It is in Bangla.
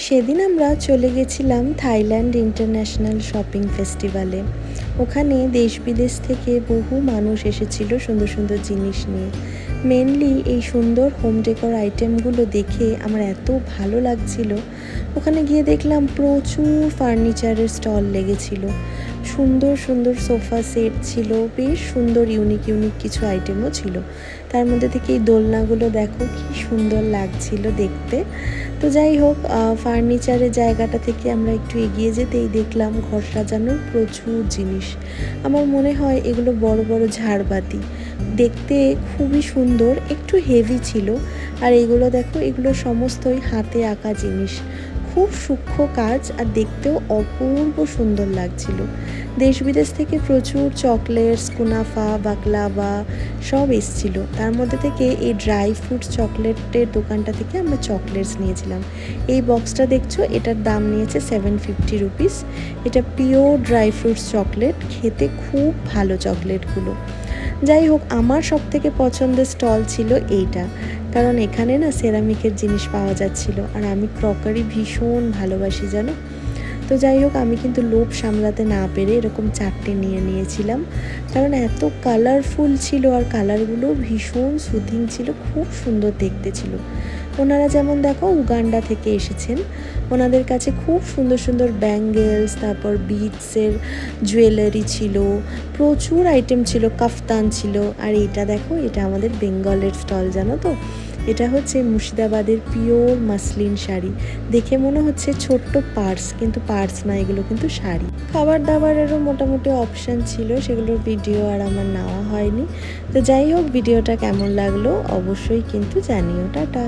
সেদিন আমরা চলে গেছিলাম থাইল্যান্ড ইন্টারন্যাশনাল শপিং ফেস্টিভ্যালে। ওখানে দেশ বিদেশ থেকে বহু মানুষ এসেছিল সুন্দর সুন্দর জিনিস নিয়ে। মেনলি এই সুন্দর হোম ডেকোর আইটেমগুলো দেখে আমার এত ভালো লাগছিল। ওখানে গিয়ে দেখলাম প্রচুর ফার্নিচারের স্টল লেগেছিল, সুন্দর সুন্দর সোফা সেট ছিল, বেশ সুন্দর ইউনিক ইউনিক কিছু আইটেমও ছিল। তার মধ্যে থেকে এই দোলনাগুলো দেখো কি সুন্দর লাগছিল দেখতে। তো যাই হোক, ফার্নিচারের জায়গাটা থেকে আমরা একটু এগিয়ে যেতেই দেখলাম ঘর সাজানোর প্রচুর জিনিস। আমার মনে হয় এগুলো বড় বড় ঝাড়বাতি, দেখতে খুবই সুন্দর, একটু হেভি ছিল। আর এগুলো দেখো, এগুলো সমস্তই হাতে আঁকা জিনিস, খুব সূক্ষ্ম কাজ আর দেখতেও অপূর্ব সুন্দর লাগছিল। দেশ বিদেশ থেকে প্রচুর চকলেটস, কুনাফা, বাকলাভা সব এসছিল। তার মধ্যে থেকে এই ড্রাই ফ্রুটস চকলেটের দোকানটা থেকে আমরা চকলেটস নিয়েছিলাম। এই বক্সটা দেখছো, এটার দাম নিয়েছে 750 রুপিস। এটা পিওর ড্রাই ফ্রুটস চকলেট, খেতে খুব ভালো চকলেটগুলো। যাই হোক, আমার সব থেকে পছন্দের স্টল ছিল এইটা, কারণ এখানে না সেরামিকের জিনিস পাওয়া যাচ্ছিল, আর আমি ক্রকারি ভীষণ ভালোবাসি জানো। তো যাই হোক, আমি কিন্তু লোভ সামলাতে না পেরে এরকম 4টে নিয়ে নিয়েছিলাম, কারণ এত কালারফুল ছিল আর কালারগুলো ভীষণ সুদিং ছিল, খুব সুন্দর দেখতে ছিল। ওনারা যেমন দেখো উগান্ডা থেকে এসেছেন, ওনাদের কাছে খুব সুন্দর সুন্দর ব্যাঙ্গেলস, তারপর বিটসের জুয়েলারি ছিল, প্রচুর আইটেম ছিল, কাফতান ছিল। আর এটা দেখো, এটা আমাদের বেঙ্গলের স্টল জানো তো। এটা হচ্ছে মুর্শিদাবাদের পিওর মাসলিন শাড়ি, দেখে মনে হচ্ছে ছোট্ট পার্স, কিন্তু পার্স না, এগুলো কিন্তু শাড়ি। খাবার দাবারেরও মোটামুটি অপশান ছিল, সেগুলোর ভিডিও আর আমার নেওয়া হয়নি। তো যাই হোক, ভিডিওটা কেমন লাগলো অবশ্যই কিন্তু জানিও। টাটা।